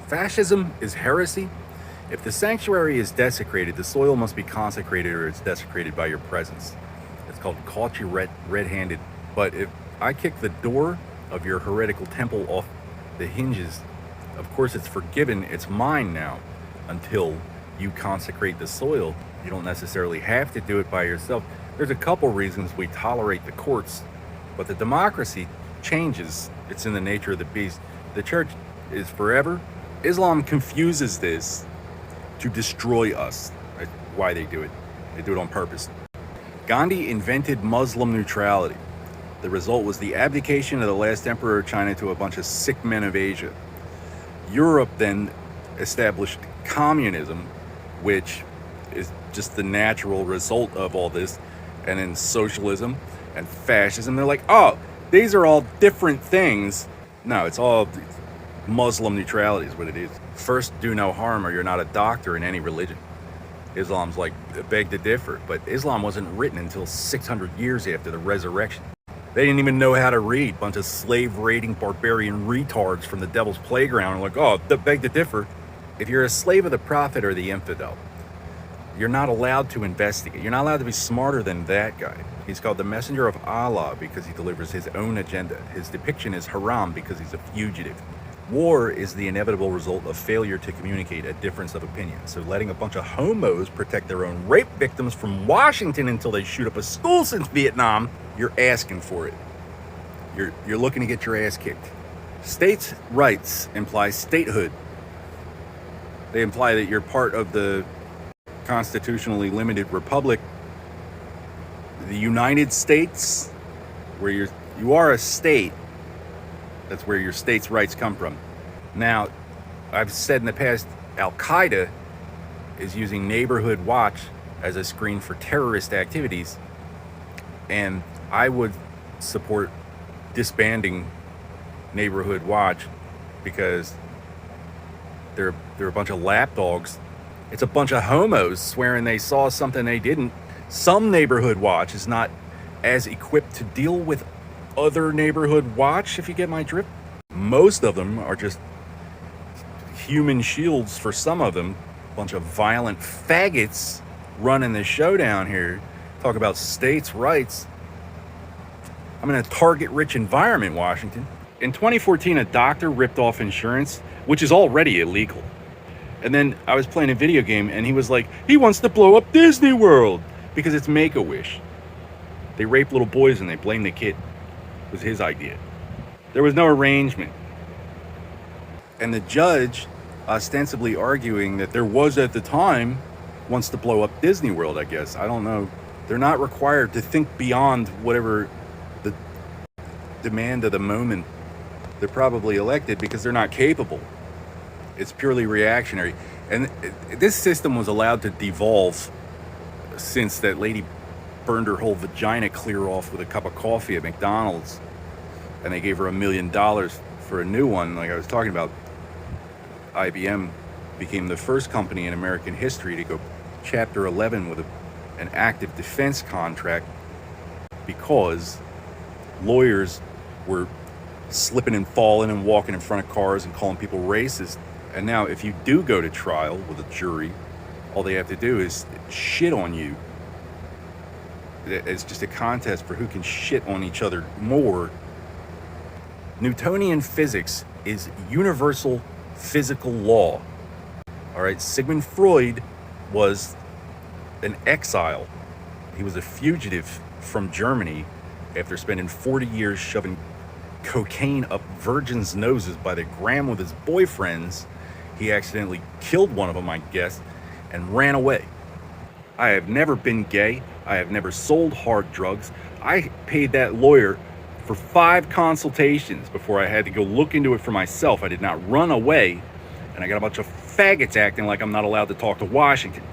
Fascism is heresy. If the sanctuary is desecrated, the soil must be consecrated or it's desecrated by your presence. It's called caught you red-handed. But if I kick the door of your heretical temple off the hinges, of course it's forgiven, it's mine now, until you consecrate the soil. You don't necessarily have to do it by yourself. There's a couple reasons we tolerate the courts, but the democracy changes. It's in the nature of the beast. The church is forever. Islam confuses this to destroy us. That's why they do it. They do it on purpose. Gandhi invented Muslim neutrality. The result was the abdication of the last emperor of China to a bunch of sick men of Asia. Europe then established communism, which is just the natural result of all this, and then socialism and fascism. They're like, oh, these are all different things. No, it's all Muslim neutrality is what it is. First, do no harm or you're not a doctor in any religion. Islam's like, beg to differ, but Islam wasn't written until 600 years after the resurrection. They didn't even know how to read. Bunch of slave-raiding barbarian retards from the devil's playground. Like, oh, beg to differ. If you're a slave of the prophet or the infidel, you're not allowed to investigate. You're not allowed to be smarter than that guy. He's called the messenger of Allah because he delivers his own agenda. His depiction is haram because he's a fugitive. War is the inevitable result of failure to communicate a difference of opinion. So letting a bunch of homos protect their own rape victims from Washington until they shoot up a school since Vietnam, you're asking for it. You're looking to get your ass kicked. States' rights imply statehood. They imply that you're part of the constitutionally limited republic, the United States, where you are a state. That's where your state's rights come from. Now, I've said in the past, Al-Qaeda is using Neighborhood Watch as a screen for terrorist activities, and I would support disbanding Neighborhood Watch because they're a bunch of lapdogs. It's a bunch of homos swearing they saw something they didn't. Some Neighborhood Watch is not as equipped to deal with other Neighborhood Watch, if you get my drift. Most of them are just human shields for some of them. A bunch of violent faggots running the show down here. Talk about states' rights. I'm in a target-rich environment, Washington. In 2014, a doctor ripped off insurance, which is already illegal. And then I was playing a video game, and he was like, he wants to blow up Disney World because it's Make-A-Wish. They rape little boys and they blame the kid. It was his idea. There was no arrangement. And the judge, ostensibly arguing that there was at the time, wants to blow up Disney World, I guess. I don't know. They're not required to think beyond whatever the demand of the moment. They're probably elected because they're not capable. It's purely reactionary. And this system was allowed to devolve since that lady burned her whole vagina clear off with a cup of coffee at McDonald's, and they gave her $1 million for a new one. Like I was talking about, IBM became the first company in American history to go Chapter 11 with an active defense contract because lawyers were slipping and falling and walking in front of cars and calling people racist. And now if you do go to trial with a jury, all they have to do is shit on you. It's just a contest for who can shit on each other more. Newtonian physics is universal physical law. All right, Sigmund Freud was an exile. He was a fugitive from Germany after spending 40 years shoving cocaine up virgins' noses by the gram with his boyfriends. He accidentally killed one of them, I guess, and ran away. I have never been gay. I have never sold hard drugs. I paid that lawyer for 5 consultations before I had to go look into it for myself. I did not run away, and I got a bunch of faggots acting like I'm not allowed to talk to Washington.